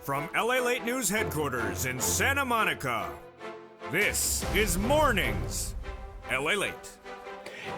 From LALATE News Headquarters in Santa Monica, this is Mornings LALATE.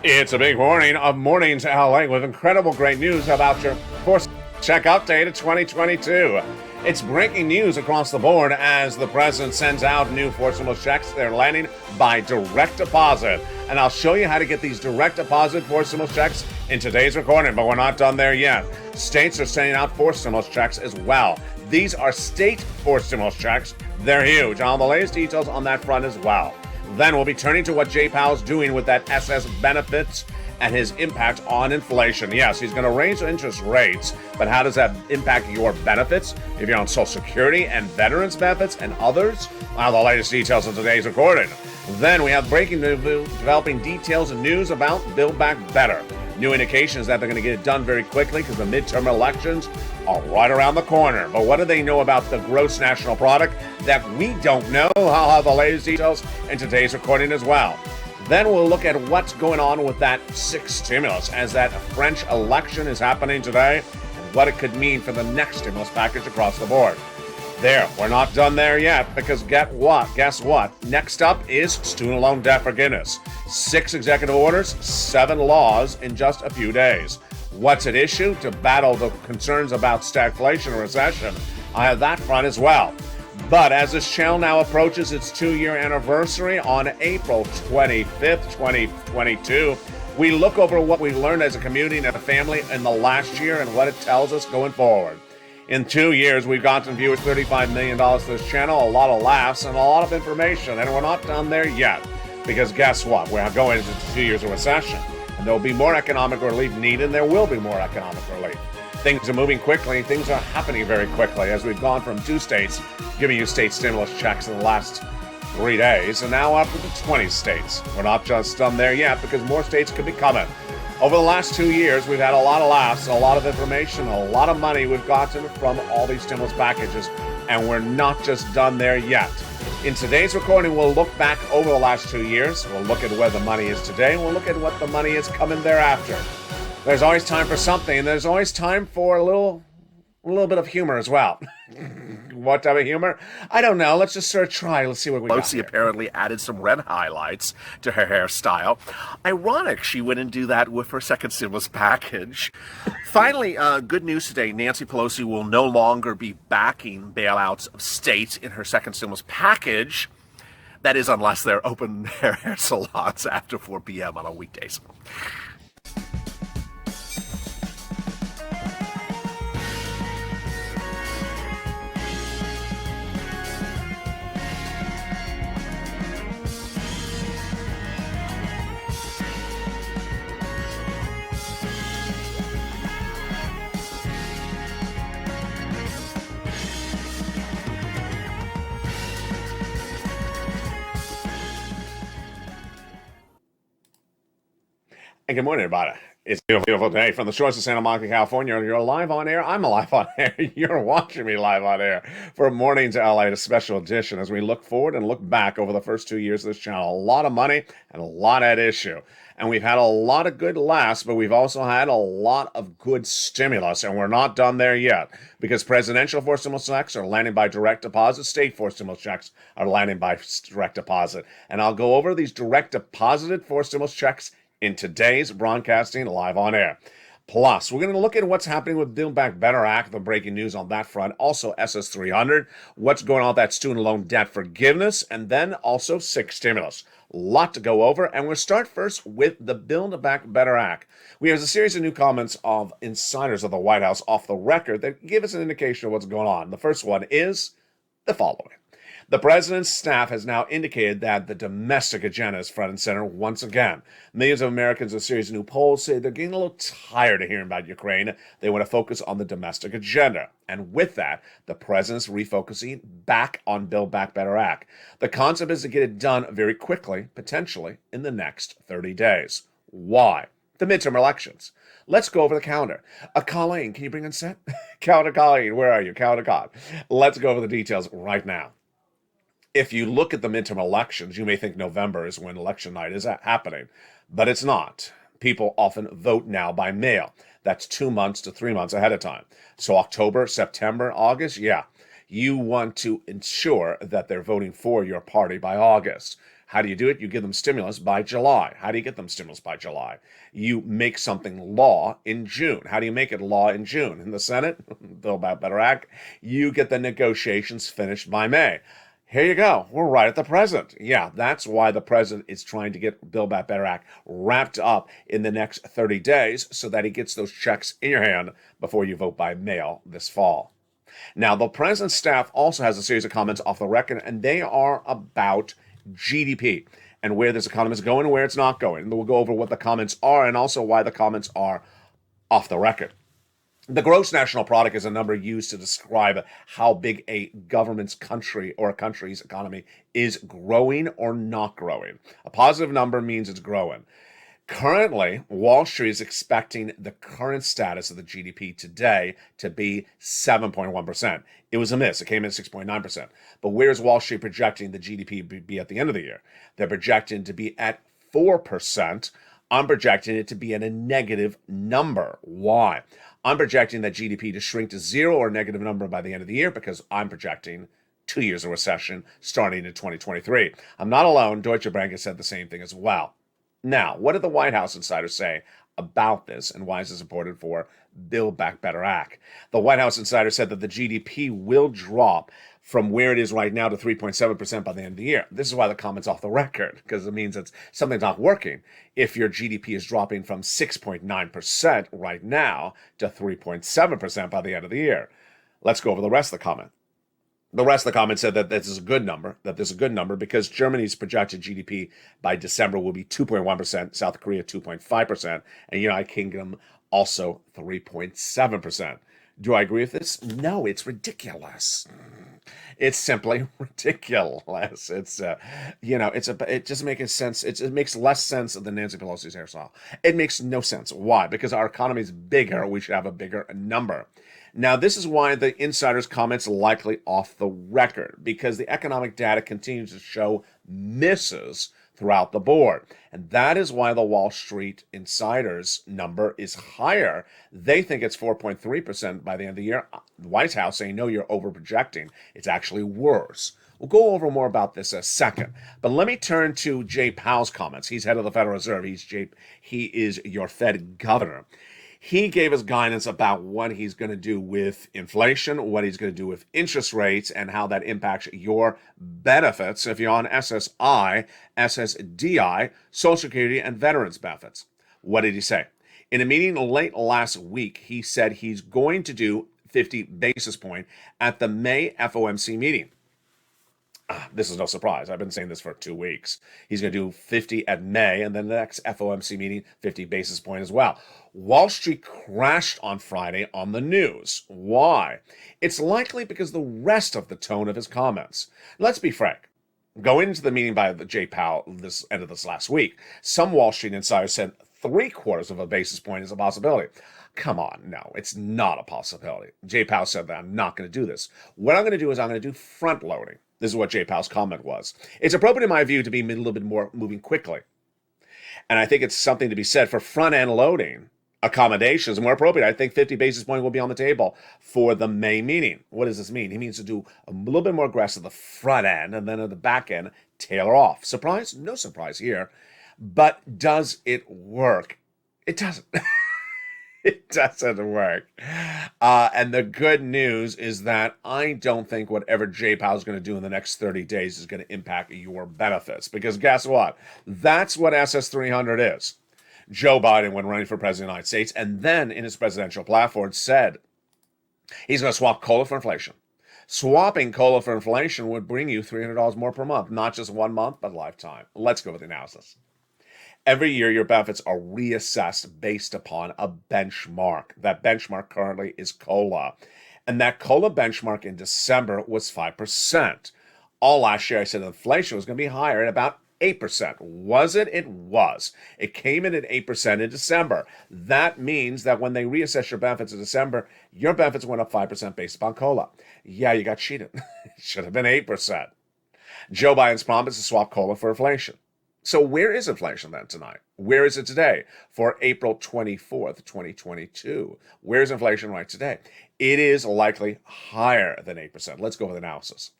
It's a big morning of Mornings LA with incredible great news about your Force Check update of 2022. It's breaking news across the board as the president sends out new force stimulus checks. They're landing by direct deposit. And I'll show you how to get these direct deposit force stimulus checks in today's recording, but we're not done there yet. States are sending out force stimulus checks as well. These are state force stimulus checks. They're huge. I'll have the latest details on that front as well. Then we'll be turning to what Jay Powell's doing with that SS benefits and his impact on inflation. Yes, he's going to raise interest rates, but how does that impact your benefits? If you're on Social Security and veterans benefits and others, I'll have the latest details in today's recording. Then we have breaking news, developing details and news about Build Back Better. New indications that they're going to get it done very quickly because the midterm elections are right around the corner. But what do they know about the gross national product that we don't know? I'll have the latest details in today's recording as well. Then we'll look at what's going on with that sixth stimulus as that French election is happening today and what it could mean for the next stimulus package across the board. There, we're not done there yet because guess what? Next up is student loan debt forgiveness. 6 executive orders, 7 laws in just a few days. What's at issue? To battle the concerns about stagflation and recession. I have that front as well. But as this channel now approaches its 2-year anniversary on April 25th, 2022, we look over what we learned as a community and a family in the last year and what it tells us going forward. In 2 years, we've gotten viewers $35 million to this channel, a lot of laughs, and a lot of information. And we're not done there yet. Because guess what? We're going into 2 years of recession. And there will be more economic relief needed, and there will be more economic relief. Things are moving quickly. Things are happening very quickly as we've gone from 2 states giving you state stimulus checks in the last 3 days, and now up to 20 states. We're not just done there yet because more states could be coming. Over the last 2 years, we've had a lot of laughs, a lot of information, a lot of money we've gotten from all these stimulus packages, and we're not just done there yet. In today's recording, we'll look back over the last 2 years. We'll look at where the money is today, and we'll look at what the money is coming thereafter. There's always time for something, and there's always time for a little bit of humor as well. What type of humor? I don't know. Let's just sort of try. Let's see what we got Lucy here. apparently added some red highlights to her hairstyle. Ironic she wouldn't do that with her second stimulus package. Finally, good news today. Nancy Pelosi will no longer be backing bailouts of states in her second stimulus package. That is, unless they're open hair salons after 4 p.m. on weekdays. And good morning, everybody. It's a beautiful day from the shores of Santa Monica, California. You're live on air. I'm live on air. You're watching me live on air for Mornings LA, a special edition as we look forward and look back over the first 2 years of this channel. A lot of money and a lot at issue. And we've had a lot of good laughs, but we've also had a lot of good stimulus, and we're not done there yet because presidential force stimulus checks are landing by direct deposit. State force stimulus checks are landing by direct deposit. And I'll go over these direct deposited force stimulus checks in today's broadcasting live on air. Plus, we're going to look at what's happening with Build Back Better Act, the breaking news on that front. Also, SS 300, what's going on with that student loan debt forgiveness, and then also 6 stimulus. A lot to go over, and we'll start first with the Build Back Better Act. We have a series of new comments of insiders of the White House off the record that give us an indication of what's going on. The first one is the following. The president's staff has now indicated that the domestic agenda is front and center once again. Millions of Americans in a series of new polls say they're getting a little tired of hearing about Ukraine. They want to focus on the domestic agenda. And with that, the president's refocusing back on Build Back Better Act. The concept is to get it done very quickly, potentially in the next 30 days. Why? The midterm elections. Let's go over the calendar. Colleen, can you bring in set? Colleen, where are you? God. Let's go over the details right now. If you look at the midterm elections, you may think November is when election night is happening, but it's not. People often vote now by mail. That's 2 months to 3 months ahead of time. So October, September, August, yeah, You want to ensure that they're voting for your party by August. How do you do it? You give them stimulus by July. How do you get them stimulus by July? You make something law in June. How do you make it law in June? In the Senate, Build Back Better Act, you get the negotiations finished by May. Here you go. We're right at the present. Yeah, that's why the president is trying to get Build Back Better Act wrapped up in the next 30 days so that he gets those checks in your hand before you vote by mail this fall. Now, the president's staff also has a series of comments off the record, and they are about GDP and where this economy is going and where it's not going. And we'll go over what the comments are and also why the comments are off the record. The gross national product is a number used to describe how big a government's country or a country's economy is growing or not growing. A positive number means it's growing. Currently, Wall Street is expecting the current status of the GDP today to be 7.1%. It was a miss. It came in at 6.9%. But where's Wall Street projecting the GDP to be at the end of the year? They're projecting to be at 4%. I'm projecting it to be at a negative number. Why? I'm projecting that GDP to shrink to zero or negative number by the end of the year because I'm projecting 2 years of recession starting in 2023. I'm not alone. Deutsche Bank has said the same thing as well. Now, what did the White House insiders say about this and why is this important for Build Back Better Act? The White House insider said that the GDP will drop from where it is right now to 3.7% by the end of the year. This is why the comment's off the record, because it means that something's not working. If your GDP is dropping from 6.9% right now to 3.7% by the end of the year. Let's go over the rest of the comment. The rest of the comment said that this is a good number, because Germany's projected GDP by December will be 2.1%, South Korea 2.5%, and United Kingdom also 3.7%. Do I agree with this? No, it's ridiculous. It's simply ridiculous. It just makes sense. It makes less sense than Nancy Pelosi's hairstyle. It makes no sense. Why? Because our economy is bigger. We should have a bigger number. Now, this is why the insider's comments likely off the record, because the economic data continues to show misses throughout the board. And that is why the Wall Street insiders number is higher. They think it's 4.3% by the end of the year. The White House saying, no, you're over-projecting. It's actually worse. We'll go over more about this in a second. But let me turn to Jay Powell's comments. He's head of the Federal Reserve. He is your Fed governor. He gave us guidance about what he's going to do with inflation, what he's going to do with interest rates, and how that impacts your benefits if you're on SSI, SSDI, Social Security, and Veterans benefits. What did he say? In a meeting late last week, he said he's going to do 50 basis point at the May FOMC meeting. This is no surprise. I've been saying this for 2 weeks. He's going to do 50 at May, and then the next FOMC meeting, 50 basis point as well. Wall Street crashed on Friday on the news. Why? It's likely because the rest of the tone of his comments. Let's be frank. Going into the meeting by Jay Powell this end of this last week, some Wall Street insiders said 3/4 of a basis point is a possibility. Come on, no, it's not a possibility. Jay Powell said that I'm not going to do this. What I'm going to do is I'm going to do front loading. This is what Jay Powell's comment was. It's appropriate in my view to be a little bit more moving quickly. And I think it's something to be said for front end loading accommodations more appropriate. I think 50 basis point will be on the table for the May meeting. What does this mean? He means to do a little bit more aggressive at the front end and then at the back end, tailor off. Surprise? No surprise here. But does it work? It doesn't. It doesn't work. And the good news is that I don't think whatever Jay Powell is going to do in the next 30 days is going to impact your benefits. Because guess what? That's what SS300 is. Joe Biden, when running for president of the United States, and then in his presidential platform said he's going to swap COLA for inflation. Swapping COLA for inflation would bring you $300 more per month, not just 1 month, but lifetime. Let's go with the analysis. Every year, your benefits are reassessed based upon a benchmark. That benchmark currently is COLA. And that COLA benchmark in December was 5%. All last year, I said inflation was going to be higher at about 8%. Was it? It was. It came in at 8% in December. That means that when they reassess your benefits in December, your benefits went up 5% based upon COLA. Yeah, you got cheated. It should have been 8%. Joe Biden's promise to swap COLA for inflation. So where is inflation then tonight? Where is it today for April 24th, 2022? Where's inflation right today? It is likely higher than 8%. Let's go with analysis.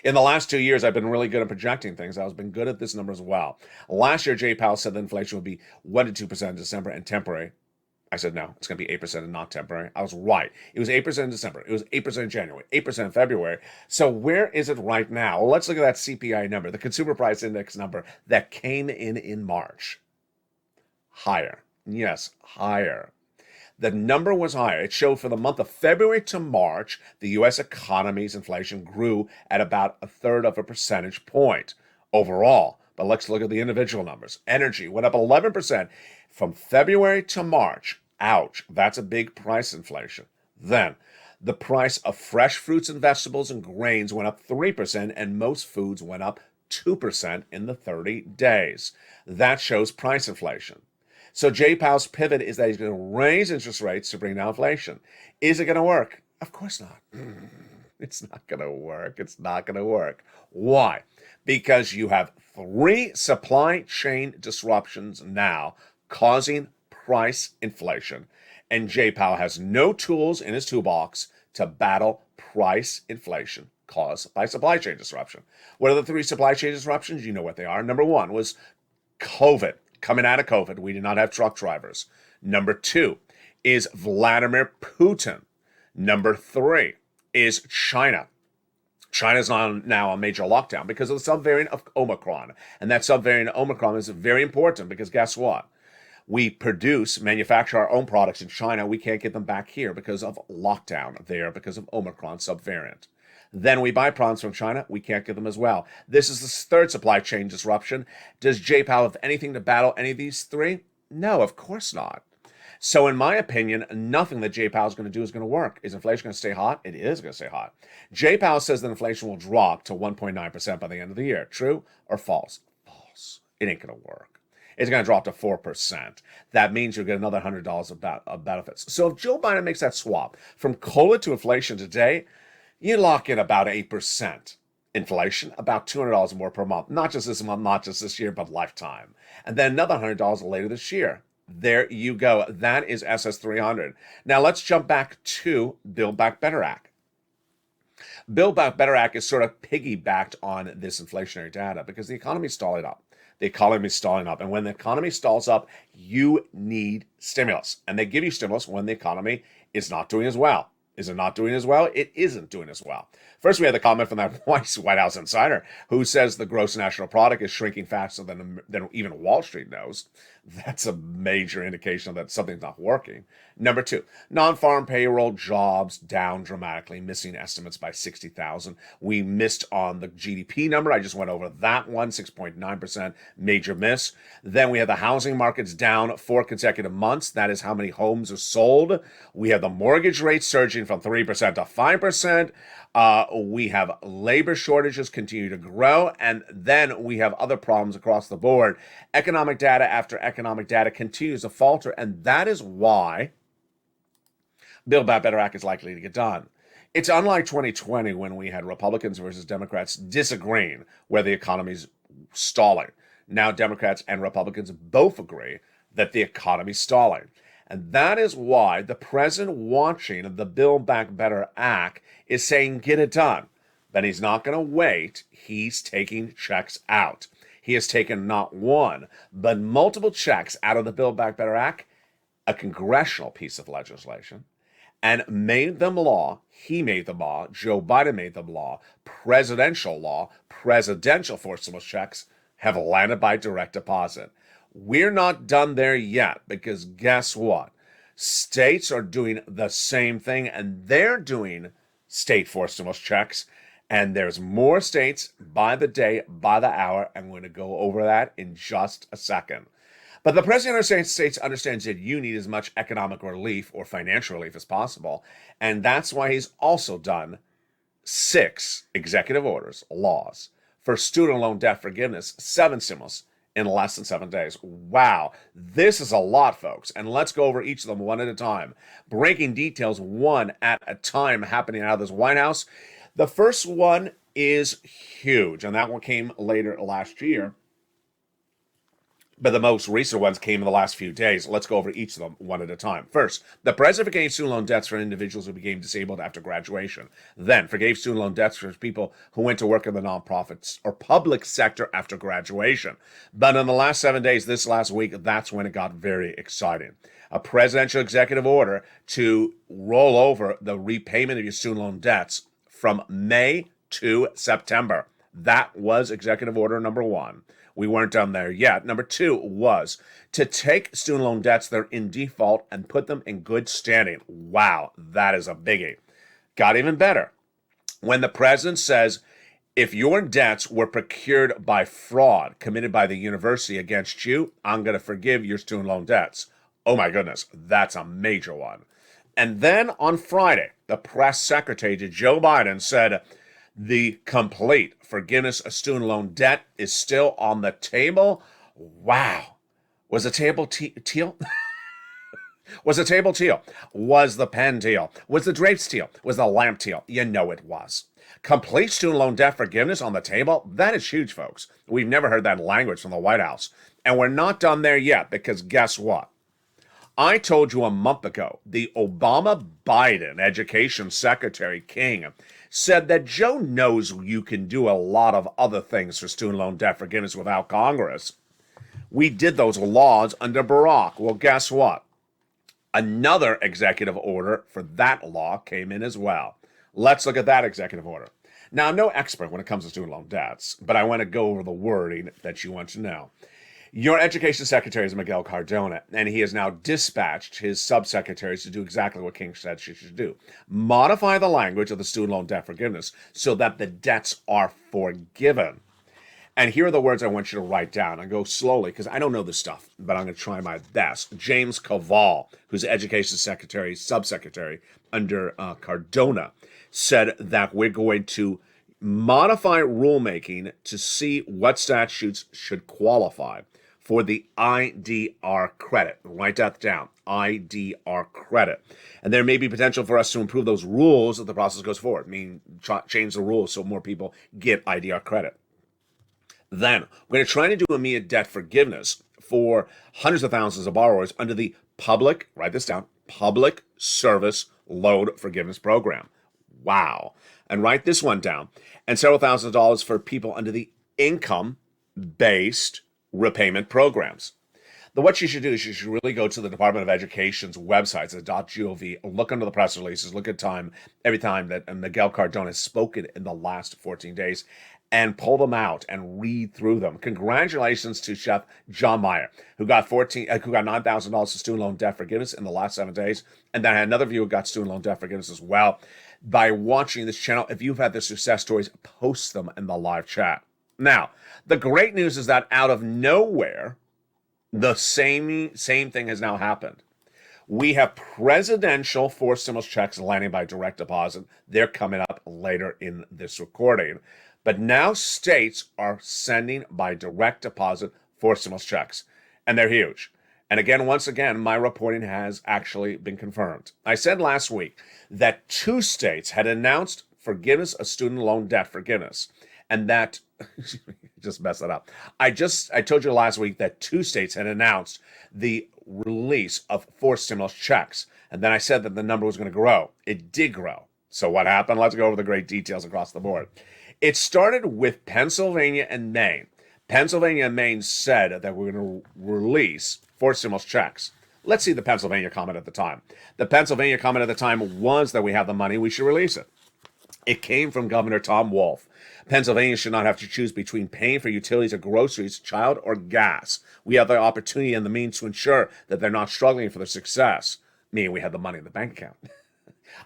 In the last 2 years, I've been really good at projecting things. I've been good at this number as well. Last year, Jay Powell said that inflation would be 1 to 2% in December and temporary. I said, no, it's going to be 8% and not temporary. I was right. It was 8% in December. It was 8% in January, 8% in February. So where is it right now? Well, let's look at that CPI number, the Consumer Price Index number that came in March. Higher. Yes, higher. The number was higher. It showed for the month of February to March, the U.S. economy's inflation grew at about 1/3 of a percentage point overall. But let's look at the individual numbers. Energy went up 11% from February to March. Ouch, that's a big price inflation. Then, the price of fresh fruits and vegetables and grains went up 3%, and most foods went up 2% in the 30 days. That shows price inflation. So Jay Powell's pivot is that he's going to raise interest rates to bring down inflation. Is it going to work? Of course not. It's not going to work. It's not going to work. Why? Because you have 3 supply chain disruptions now causing price inflation. And Jay Powell has no tools in his toolbox to battle price inflation caused by supply chain disruption. What are the 3 supply chain disruptions? You know what they are. Number 1 was COVID. Coming out of COVID, we did not have truck drivers. Number 2 is Vladimir Putin. Number 3 is China. China's now on major lockdown because of the subvariant of Omicron. And that subvariant of Omicron is very important because guess what? We manufacture our own products in China. We can't get them back here because of lockdown there, because of Omicron subvariant. Then we buy products from China. We can't get them as well. This is the 3rd supply chain disruption. Does Jay Powell have anything to battle any of these 3? No, of course not. So in my opinion, nothing that Jay Powell is going to do is going to work. Is inflation going to stay hot? It is going to stay hot. Jay Powell says that inflation will drop to 1.9% by the end of the year. True or false? False. It ain't going to work. It's going to drop to 4%. That means you'll get another $100 of benefits. So if Joe Biden makes that swap from COLA to inflation today, you lock in about 8% inflation, about $200 more per month. Not just this month, not just this year, but lifetime. And then another $100 later this year. There you go. That is SS 300. Now let's jump back to Build Back Better Act. Build Back Better Act is sort of piggybacked on this inflationary data because the economy is stalling up. The economy is stalling up. And when the economy stalls up, you need stimulus. And they give you stimulus when the economy is not doing as well. Is it not doing as well? It isn't doing as well. First, we had the comment from that White House insider who says the gross national product is shrinking faster than even Wall Street knows. That's a major indication that something's not working. Number 2, non-farm payroll jobs down dramatically, missing estimates by 60,000. We missed on the GDP number. I just went over that one, 6.9%, major miss. Then we have the housing markets down 4 consecutive months. That is how many homes are sold. We have the mortgage rate surging from 3% to 5%. We have labor shortages continue to grow, and then we have other problems across the board. Economic data after economic data continues to falter, and that is why Build Back Better Act is likely to get done. It's unlike 2020 when we had Republicans versus Democrats disagreeing where the economy's stalling. Now Democrats and Republicans both agree that the economy's stalling. And that is why the president watching the Build Back Better Act is saying, get it done. But he's not going to wait. He's taking checks out. He has taken not one, but multiple checks out of the Build Back Better Act, a congressional piece of legislation, and made them law. He made them law. Joe Biden made them law. Presidential law, presidential forced stimulus checks have landed by direct deposit. We're not done there yet because guess what? States are doing the same thing and they're doing state forced stimulus checks. And there's more states by the day, by the hour. I'm going to go over that in just a second. But the President of the United States understands that you need as much economic relief or financial relief as possible. And that's why he's also done 6 executive orders, laws, for student loan debt forgiveness, 7 stimulus in less than 7 days. Wow, this is a lot, folks. And let's go over each of them one at a time. Breaking details one at a time happening out of this White House. The first one is huge, and that one came later last year. But the most recent ones came in the last few days. Let's go over each of them one at a time. First, the president forgave student loan debts for individuals who became disabled after graduation. Then, forgave student loan debts for people who went to work in the nonprofits or public sector after graduation. But in the last 7 days, this last week, that's when it got very exciting. A presidential executive order to roll over the repayment of your student loan debts from May to September. That was executive order number 1. We weren't done there yet. Number 2 was to take student loan debts that are in default and put them in good standing. Wow, that is a biggie. Got even better. When the president says, if your debts were procured by fraud committed by the university against you, I'm going to forgive your student loan debts. Oh my goodness, that's a major one. And then on Friday, the press secretary to Joe Biden said, the complete forgiveness of student loan debt is still on the table. Wow. Was the table teal? Was the table teal? Was the pen teal? Was the drapes teal? Was the lamp teal? You know it was. Complete student loan debt forgiveness on the table? That is huge, folks. We've never heard that language from the White House. And we're not done there yet, because guess what? I told you a month ago, the Obama-Biden Education Secretary King said that Joe knows you can do a lot of other things for student loan debt forgiveness without Congress. We did those laws under Barack. Well, guess what? Another executive order for that law came in as well. Let's look at that executive order. Now, I'm no expert when it comes to student loan debts, but I want to go over the wording that you want to know. Your education secretary is Miguel Cardona, and he has now dispatched his subsecretaries to do exactly what King said she should do. Modify the language of the student loan debt forgiveness so that the debts are forgiven. And here are the words I want you to write down. I go slowly because I don't know this stuff, but I'm going to try my best. James Cavall, who's education secretary, subsecretary under Cardona, said that we're going to modify rulemaking to see what statutes should qualify for the IDR credit. Write that down, IDR credit. And there may be potential for us to improve those rules as the process goes forward. I mean, change the rules so more people get IDR credit. Then, we're going to try to do immediate debt forgiveness for hundreds of thousands of borrowers under the public, write this down, Public Service Loan Forgiveness Program. Wow. And write this one down. And several thousand dollars for people under the income-based repayment programs. What you should do is you should really go to the Department of Education's websites, the .gov, look under the press releases, look at every time that Miguel Cardona has spoken in the last 14 days, and pull them out and read through them. Congratulations to Chef John Meyer, who got $9,000 of student loan debt forgiveness in the last 7 days, and then I had another viewer who got student loan debt forgiveness as well. By watching this channel, if you've had the success stories, post them in the live chat. Now, the great news is that out of nowhere, the same thing has now happened. We have presidential forced stimulus checks landing by direct deposit. They're coming up later in this recording. But now states are sending by direct deposit forced stimulus checks, and they're huge. And again, once again, my reporting has actually been confirmed. I said last week that 2 states had announced forgiveness of student loan debt forgiveness, and that just messed that up. I told you last week that 2 states had announced the release of forced stimulus checks, and then I said that the number was going to grow. It did grow. So what happened? Let's go over the great details across the board. It started with Pennsylvania and Maine. Pennsylvania and Maine said that we're going to release forced stimulus checks. Let's see the Pennsylvania comment at the time. The Pennsylvania comment at the time was that we have the money, we should release it. It came from Governor Tom Wolf. Pennsylvania should not have to choose between paying for utilities or groceries, child, or gas. We have the opportunity and the means to ensure that they're not struggling for their success. Meaning we have the money in the bank account.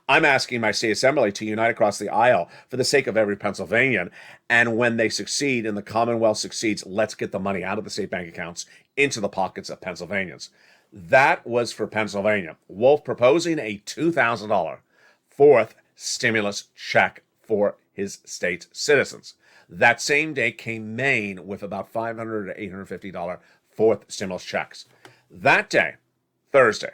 I'm asking my state assembly to unite across the aisle for the sake of every Pennsylvanian. And when they succeed and the Commonwealth succeeds, let's get the money out of the state bank accounts into the pockets of Pennsylvanians. That was for Pennsylvania. Wolf proposing a $2,000 fourth stimulus check for his state's citizens. That same day came Maine with about $500 to $850 fourth stimulus checks. That day, Thursday,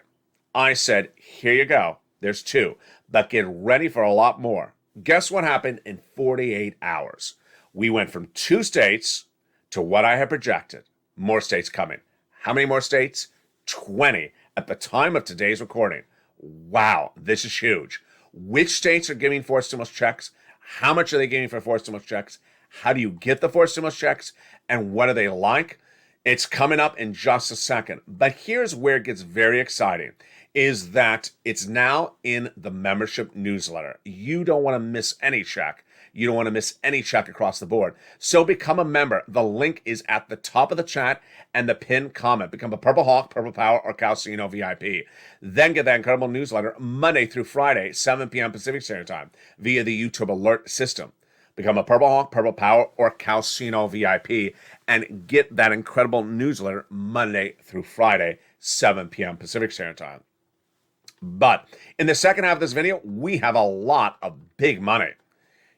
I said, here you go. There's 2, but get ready for a lot more. Guess what happened in 48 hours? We went from 2 states to what I had projected. More states coming. How many more states? 20 at the time of today's recording. Wow, this is huge. Which states are giving forced stimulus checks? How much are they giving for forced stimulus checks? How do you get the forced stimulus checks? And what are they like? It's coming up in just a second. But here's where it gets very exciting, is that it's now in the membership newsletter. You don't want to miss any check. You don't want to miss any check across the board. So become a member. The link is at the top of the chat and the pinned comment. Become a Purple Hawk, Purple Power, or Calcino VIP. Then get that incredible newsletter Monday through Friday, 7 p.m. Pacific Standard Time via the YouTube alert system. Become a Purple Hawk, Purple Power, or Calcino VIP and get that incredible newsletter Monday through Friday, 7 p.m. Pacific Standard Time. But in the second half of this video, we have a lot of big money.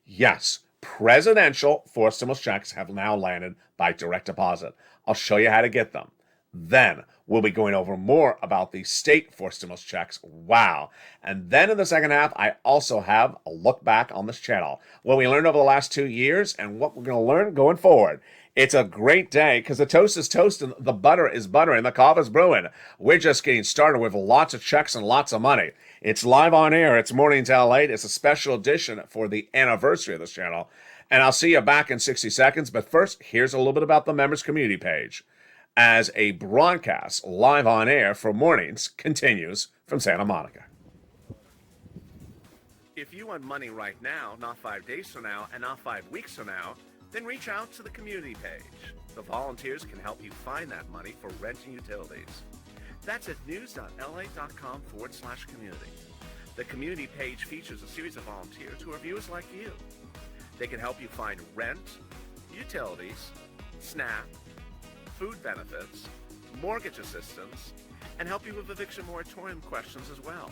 Yes, presidential forced stimulus checks have now landed by direct deposit. I'll show you how to get them. Then we'll be going over more about the state forced stimulus checks. Wow. And then in the second half, I also have a look back on this channel, what we learned over the last 2 years and what we're going to learn going forward. It's a great day because the toast is toasting, the butter is buttering, the coffee is brewing. We're just getting started with lots of checks and lots of money. It's live on air. It's Mornings LALATE. It's a special edition for the anniversary of this channel. And I'll see you back in 60 seconds. But first, here's a little bit about the members community page as a broadcast live on air for Mornings continues from Santa Monica. If you want money right now, not 5 days from now, and not 5 weeks from now, then reach out to the community page. The volunteers can help you find that money for rent and utilities. That's at news.la.com/community. The community page features a series of volunteers who are viewers like you. They can help you find rent, utilities, SNAP, food benefits, mortgage assistance, and help you with eviction moratorium questions as well.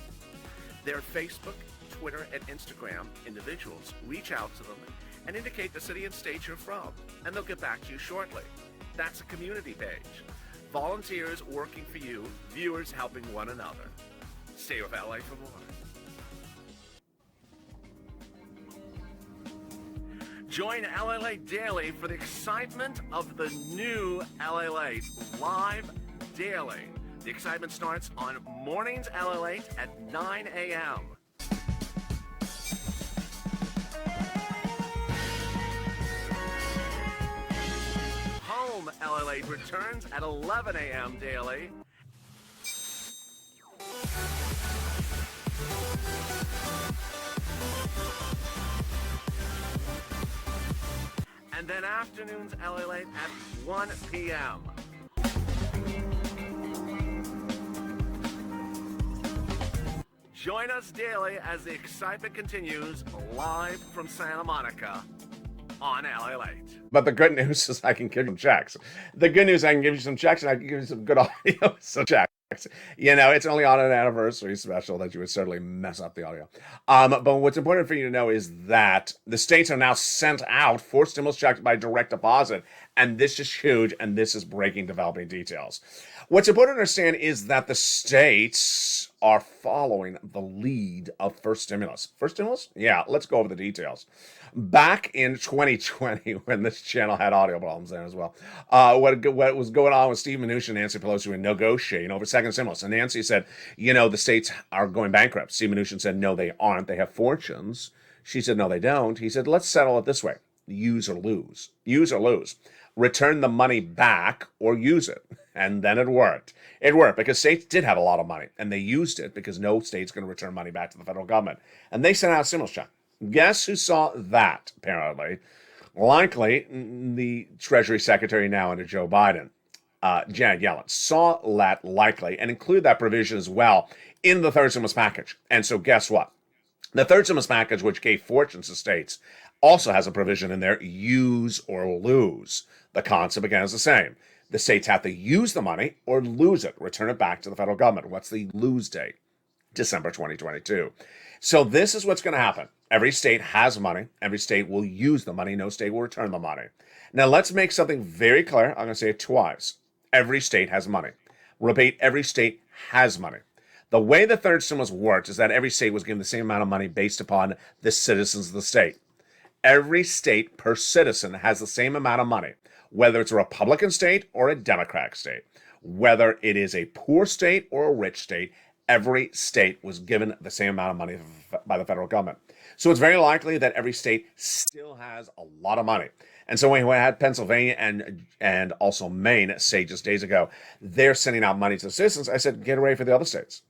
Their Facebook, Twitter, and Instagram individuals reach out to them and indicate the city and state you're from, and they'll get back to you shortly. That's a community page. Volunteers working for you, viewers helping one another. Stay with LA for more. Join LALATE Daily for the excitement of the new LALATE live daily. The excitement starts on Mornings LALATE at 9 a.m. Home LALATE returns at 11 a.m. daily. And then afternoons LALATE at 1 p.m. Join us daily as the excitement continues live from Santa Monica on LALATE. But the good news is I can give you some checks. The good news, I can give you some checks and I can give you some good audio, some checks. You know, it's only on an anniversary special that you would certainly mess up the audio. But what's important for you to know is that the states are now sent out forced stimulus checks by direct deposit. And this is huge, and this is breaking developing details. What's important to understand is that the states are following the lead of first stimulus. First stimulus? Yeah, let's go over the details. Back in 2020, when this channel had audio problems there as well, what was going on with Steve Mnuchin and Nancy Pelosi were negotiating over second stimulus. And Nancy said, you know, the states are going bankrupt. Steve Mnuchin said, no, they aren't. They have fortunes. She said, no, they don't. He said, let's settle it this way. Use or lose. Use or lose. Return the money back or use it. And then it worked. It worked because states did have a lot of money, and they used it because no state's going to return money back to the federal government. And they sent out a stimulus check. Guess who saw that, apparently? Likely the Treasury Secretary now under Joe Biden, Janet Yellen, saw that likely and included that provision as well in the third stimulus package. And so guess what? The third stimulus package, which gave fortunes to states, also has a provision in there, use or lose. The concept, again, is the same. The states have to use the money or lose it, return it back to the federal government. What's the lose date? December 2022. So this is what's going to happen. Every state has money. Every state will use the money. No state will return the money. Now, let's make something very clear. I'm going to say it twice. Every state has money. Repeat, every state has money. The way the third stimulus worked is that every state was given the same amount of money based upon the citizens of the state. Every state per citizen has the same amount of money. whether it's a Republican state or a Democratic state, whether it is a poor state or a rich state, every state was given the same amount of money by the federal government. So it's very likely that every state still has a lot of money. And so when we had Pennsylvania and also Maine say just days ago, they're sending out money to the citizens, I said, get ready for the other states.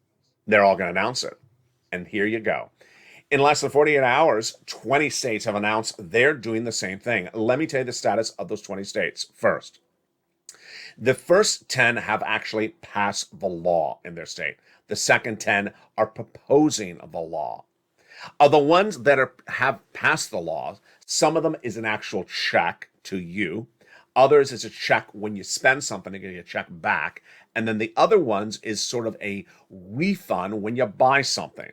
They're all going to announce it. And here you go. In less than 48 hours, 20 states have announced they're doing the same thing. Let me tell you the status of those 20 states first. The first 10 have actually passed the law in their state. The second 10 are proposing the law. Of the ones that have passed the law, some of them is an actual check to you. Others is a check when you spend something to get a check back. And then the other ones is sort of a refund when you buy something.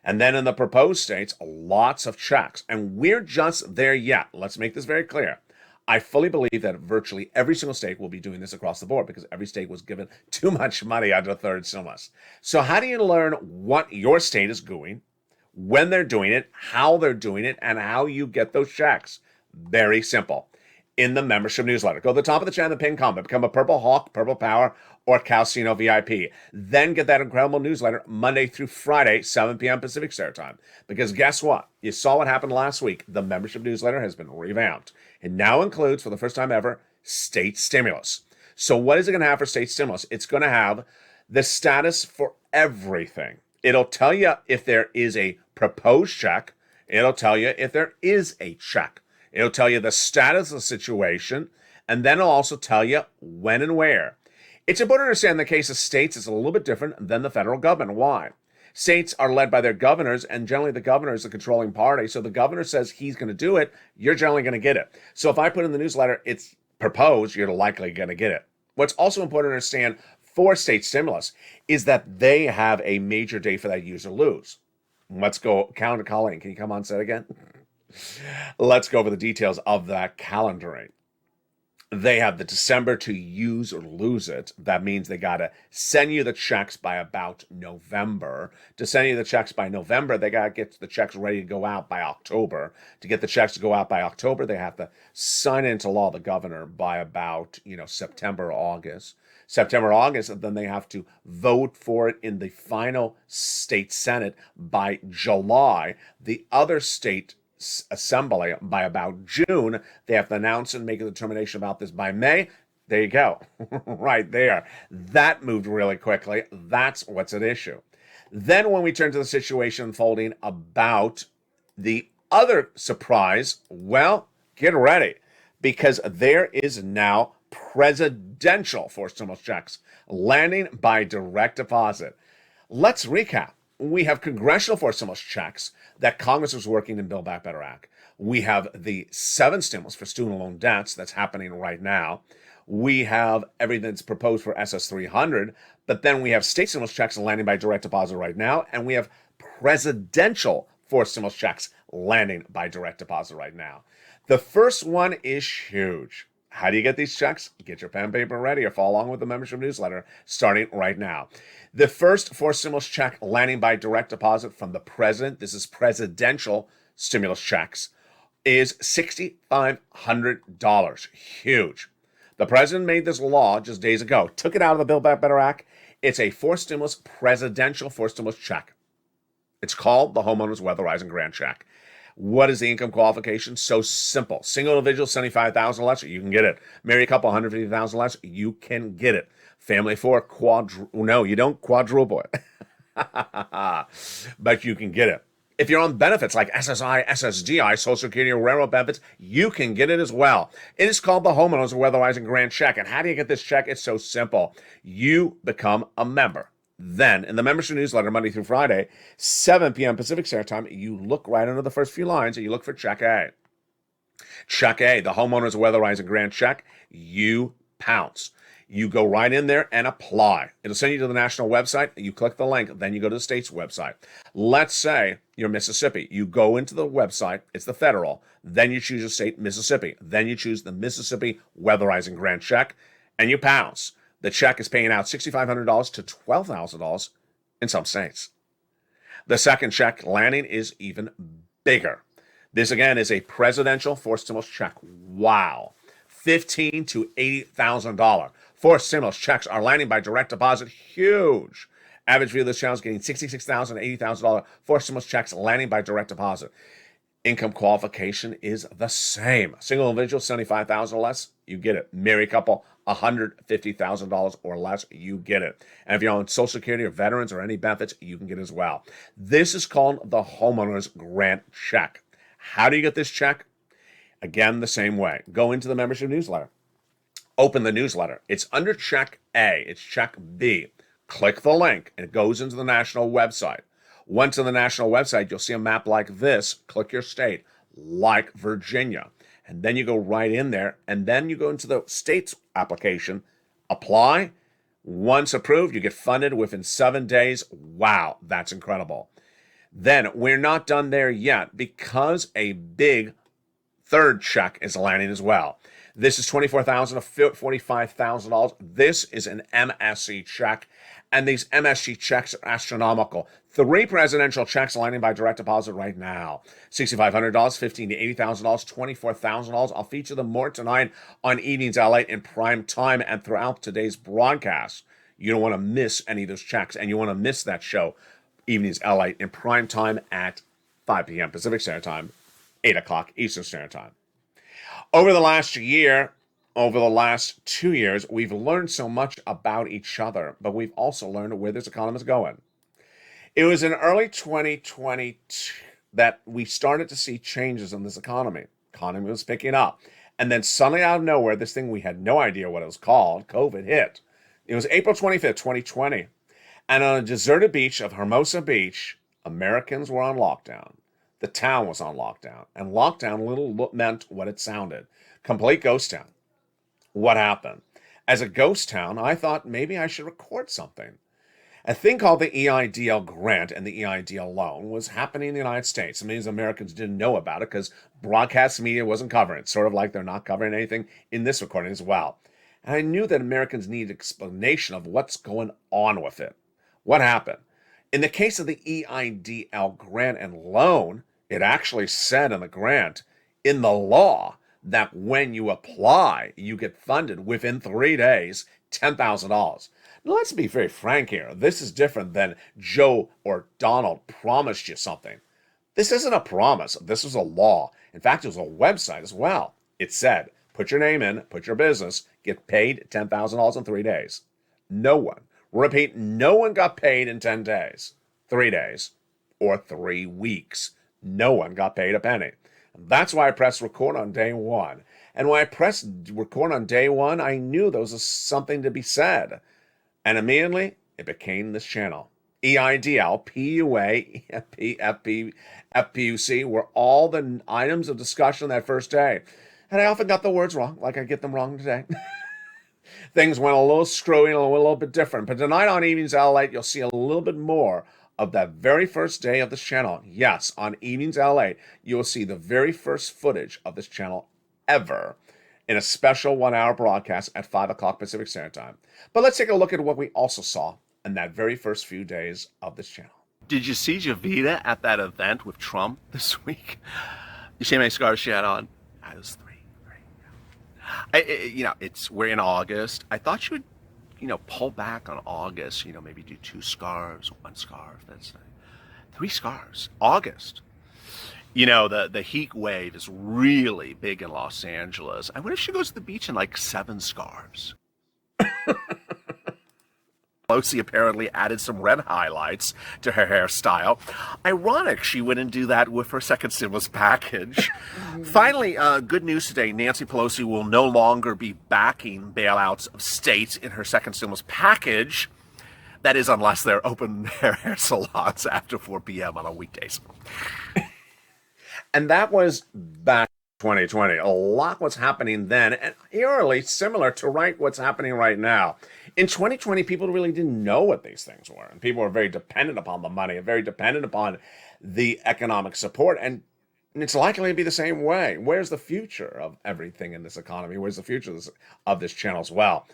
And then in the proposed states, lots of checks. And we're just there yet. Let's make this very clear. I fully believe that virtually every single state will be doing this across the board because every state was given too much money under the third stimulus. So how do you learn what your state is doing, when they're doing it, how they're doing it, and how you get those checks? Very simple. In the membership newsletter. Go to the top of the channel, the pinned comment, become a Purple Hawk, Purple Power, or Calcino VIP. Then get that incredible newsletter Monday through Friday, 7 p.m. Pacific Standard Time. Because guess what? You saw what happened last week. The membership newsletter has been revamped. It now includes, for the first time ever, state stimulus. So what is it going to have for state stimulus? It's going to have the status for everything. It'll tell you if there is a proposed check. It'll tell you if there is a check. It'll tell you the status of the situation, and then it'll also tell you when and where. It's important to understand the case of states is a little bit different than the federal government. Why? States are led by their governors, and generally the governor is the controlling party. So the governor says he's going to do it, you're generally going to get it. So if I put in the newsletter, it's proposed, you're likely going to get it. What's also important to understand for state stimulus is that they have a major day for that use or lose. Let's go, Calendar Colleen, can you come on set again? Let's go over the details of that calendaring. They have the December to use or lose it. That means they got to send you the checks by about November. To send you the checks by November, they got to get the checks ready to go out by October. To get the checks to go out by October, they have to sign into law, the governor, by about, September, August. September, August, and then they have to vote for it in the final state Senate by July. The other state assembly by about June. They have to announce and make a determination about this by May. There you go. Right there. That moved really quickly. That's what's at issue. Then when we turn to the situation unfolding about the other surprise, well, get ready, because there is now presidential forced stimulus checks landing by direct deposit. Let's recap. We have congressional forced stimulus checks that Congress was working in Build Back Better Act. We have the 7 stimulus for student loan debts that's happening right now. We have everything that's proposed for SS 300, but then we have state stimulus checks landing by direct deposit right now, and we have presidential forced stimulus checks landing by direct deposit right now. The first one is huge. How do you get these checks? Get your pen and paper ready or follow along with the membership newsletter starting right now. The first forced stimulus check landing by direct deposit from the president, this is presidential stimulus checks, is $6,500. Huge. The president made this law just days ago, took it out of the Build Back Better Act. It's a forced stimulus, presidential forced stimulus check. It's called the Homeowners Weatherizing Grant Check. What is the income qualification? So simple. Single individual, $75,000 less, you can get it. Marry a couple, $150,000 less, you can get it. Family of 4, no, you don't quadruple it. But you can get it. If you're on benefits like SSI, SSDI, Social Security, or railroad benefits, you can get it as well. It is called the Homeowners Weatherizing Grant Check. And how do you get this check? It's so simple. You become a member. Then, in the membership newsletter, Monday through Friday, 7 p.m. Pacific Standard Time, you look right under the first few lines and you look for Check A. Check A, the Homeowners Weatherizing Grant Check, you pounce. You go right in there and apply. It'll send you to the national website. You click the link, then you go to the state's website. Let's say you're Mississippi. You go into the website, it's the federal, then you choose your state, Mississippi. Then you choose the Mississippi Weatherizing Grant Check, and you pounce. The check is paying out $6,500 to $12,000 in some states. The second check landing is even bigger. This, again, is a presidential forced stimulus check. Wow. $15,000 to $80,000. Forced stimulus checks are landing by direct deposit. Huge. Average view of this channel is getting $66,000 to $80,000 forced stimulus checks landing by direct deposit. Income qualification is the same. Single individual, $75,000 or less, you get it. Married couple, $150,000 or less, you get it. And if you're on Social Security or veterans or any benefits, you can get it as well. This is called the Homeowners Grant Check. How do you get this check? Again, the same way. Go into the membership newsletter. Open the newsletter. It's under Check A. It's Check B. Click the link, and it goes into the national website. Once on the national website, you'll see a map like this. Click your state, like Virginia. And then you go right in there, and then you go into the state's application, apply. Once approved, you get funded within 7 days. Wow, that's incredible. Then we're not done there yet because a big third check is landing as well. This is $24,000 to $45,000. This is an MSC check, and these MSC checks are astronomical. 3 presidential checks landing by direct deposit right now. $6,500, $15,000 to $80,000, $24,000. I'll feature them more tonight on Evenings LA in prime time and throughout today's broadcast. You don't want to miss any of those checks, and you want to miss that show, Evenings LA in prime time at 5 p.m. Pacific Standard Time, 8 o'clock Eastern Standard Time. Over the last 2 years, we've learned so much about each other, but we've also learned where this economy is going. It was in early 2020 that we started to see changes in this economy. Economy was picking up. And then suddenly out of nowhere, this thing we had no idea what it was called, COVID, hit. It was April 25th, 2020. And on a deserted beach of Hermosa Beach, Americans were on lockdown. The town was on lockdown. And lockdown little meant what it sounded. Complete ghost town. What happened? As a ghost town, I thought maybe I should record something. A thing called the EIDL grant and the EIDL loan was happening in the United States. It means Americans didn't know about it because broadcast media wasn't covering it, sort of like they're not covering anything in this recording as well. And I knew that Americans needed explanation of what's going on with it. What happened? In the case of the EIDL grant and loan, it actually said in the grant, in the law, that when you apply, you get funded within 3 days, $10,000. Now, let's be very frank here. This is different than Joe or Donald promised you something. This isn't a promise. This is a law. In fact, it was a website as well. It said, put your name in, put your business, get paid $10,000 in 3 days. No one, repeat, no one got paid in 10 days, 3 days, or 3 weeks. No one got paid a penny. And that's why I pressed record on day one. And when I pressed record on day one, I knew there was something to be said. And immediately, it became this channel. EIDL, PUA, FPUC were all the items of discussion that first day. And I often got the words wrong, like I get them wrong today. Things went a little screwy and a little bit different. But tonight on Evenings LA, you'll see a little bit more of that very first day of this channel. Yes, on Evenings LA, you will see the very first footage of this channel ever in a special 1-hour broadcast at 5 o'clock Pacific Standard Time. But let's take a look at what we also saw in that very first few days of this channel. Did you see Javita at that event with Trump this week? You see how many scarves she had on? That was 3. We're in August. I thought she would, pull back on August. Maybe do 2 scarves, 1 scarf. That's 3 scarves. August. The heat wave is really big in Los Angeles. I wonder if she goes to the beach in 7 scarves. Pelosi apparently added some red highlights to her hairstyle. Ironic she wouldn't do that with her second stimulus package. Finally, good news today. Nancy Pelosi will no longer be backing bailouts of states in her second stimulus package. That is, unless they're open hair salons after 4 p.m. on weekdays. And that was back in 2020. A lot was happening then, and eerily similar to what's happening right now. In 2020, people really didn't know what these things were, and people were very dependent upon the money and very dependent upon the economic support, and it's likely to be the same way. Where's the future of everything in this economy? Where's the future of this channel as well?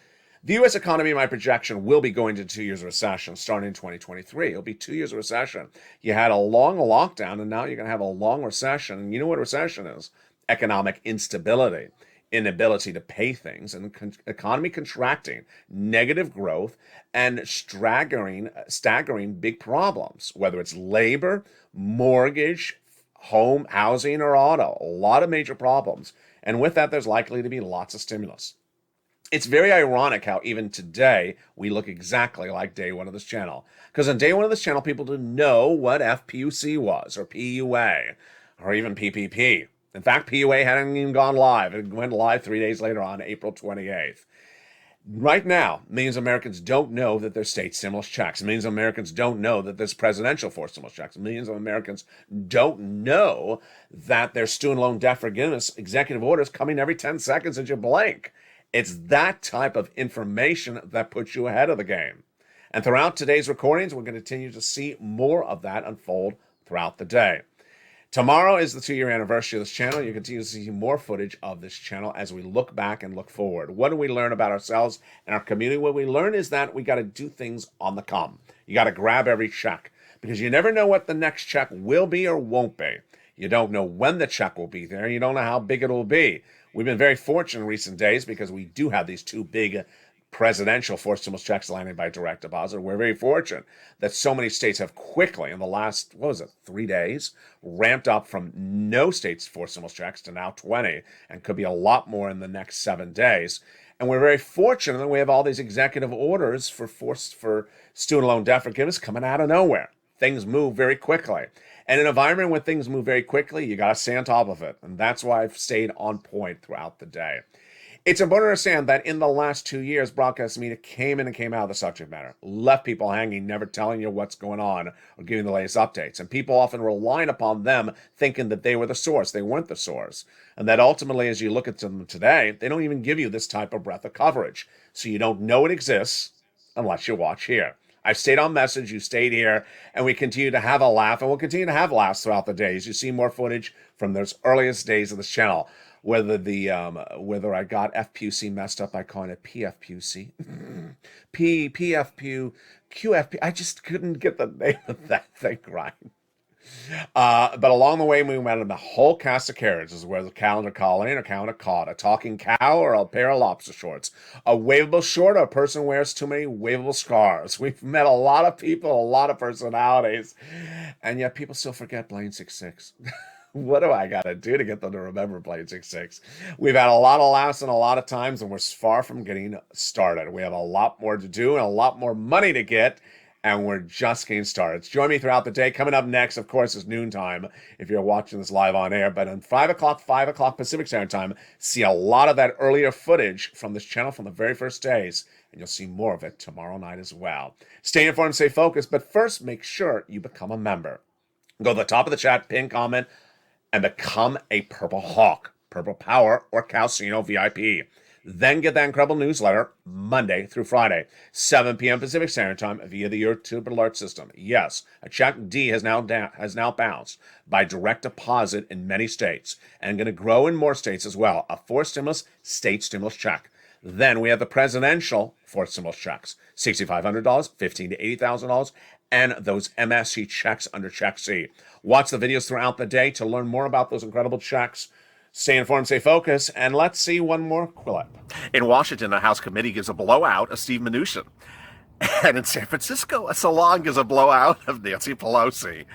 The U.S. economy, my projection, will be going to 2 years of recession starting in 2023. It'll be 2 years of recession. You had a long lockdown, and now you're going to have a long recession. And you know what recession is? Economic instability. inability to pay things and economy contracting, negative growth, and staggering big problems, whether it's labor, mortgage, home, housing, or auto. A lot of major problems. And with that, there's likely to be lots of stimulus. It's very ironic how even today we look exactly like day one of this channel. Because on day one of this channel, people didn't know what FPUC was, or PUA, or even PPP. In fact, PUA hadn't even gone live. It went live 3 days later on April 28th. Right now, millions of Americans don't know that there's state stimulus checks. Millions of Americans don't know that there's presidential forced stimulus checks. Millions of Americans don't know that there's student loan debt forgiveness executive orders coming every 10 seconds as you blink. It's that type of information that puts you ahead of the game. And throughout today's recordings, we're going to continue to see more of that unfold throughout the day. Tomorrow is the 2-year anniversary of this channel. You continue to see more footage of this channel as we look back and look forward. What do we learn about ourselves and our community? What we learn is that we got to do things on the come. You got to grab every check because you never know what the next check will be or won't be. You don't know when the check will be there. You don't know how big it will be. We've been very fortunate in recent days because we do have these 2 big presidential forced stimulus checks landing by direct deposit. We're very fortunate that so many states have quickly, in the last, 3 days, ramped up from no states forced stimulus checks to now 20, and could be a lot more in the next 7 days. And we're very fortunate that we have all these executive orders for student loan debt forgiveness coming out of nowhere. Things move very quickly. And in an environment where things move very quickly, you got to stay on top of it. And that's why I've stayed on point throughout the day. It's important to understand that in the last 2 years, broadcast media came in and came out of the subject matter, left people hanging, never telling you what's going on or giving the latest updates. And people often relied upon them thinking that they were the source. They weren't the source. And that ultimately, as you look at them today, they don't even give you this type of breadth of coverage. So you don't know it exists unless you watch here. I've stayed on message, you stayed here, and we continue to have a laugh, and we'll continue to have laughs throughout the days. You see more footage from those earliest days of this channel. Whether I got FPUC messed up by calling it PFPUC, PFPU, QFP. I just couldn't get the name of that thing right. But along the way, we went on the whole cast of characters, whether calendar calling or calendar caught, a talking cow or a pair of lobster shorts, a waveable short or a person wears too many waveable scarves. We've met a lot of people, a lot of personalities, and yet people still forget Blaine 66. What do I got to do to get them to remember Blade 66? We've had a lot of laughs and a lot of times, and we're far from getting started. We have a lot more to do and a lot more money to get, and we're just getting started. Join me throughout the day. Coming up next, of course, is noontime if you're watching this live on air. But on 5 o'clock Pacific Standard Time, see a lot of that earlier footage from this channel from the very first days, and you'll see more of it tomorrow night as well. Stay informed, stay focused, but first, make sure you become a member. Go to the top of the chat, pin comment, and become a Purple Hawk, Purple Power, or Calcino VIP. Then get that incredible newsletter Monday through Friday, 7 p.m. Pacific Standard Time via the YouTube alert system. Yes, a check D has now bounced by direct deposit in many states and going to grow in more states as well. A forced stimulus, state stimulus check. Then we have the presidential forced stimulus checks, $6,500, $15,000 to $80,000, and those MSC checks under Check C. Watch the videos throughout the day to learn more about those incredible checks. Stay informed, stay focused, and let's see one more clip. In Washington, a House committee gives a blowout of Steve Mnuchin. And in San Francisco, a salon gives a blowout of Nancy Pelosi.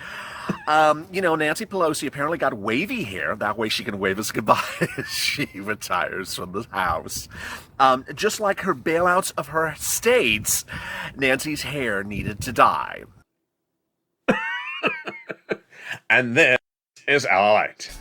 Nancy Pelosi apparently got wavy hair. That way she can wave us goodbye as she retires from the House. Just like her bailouts of her states, Nancy's hair needed to dye. And this is LALATE.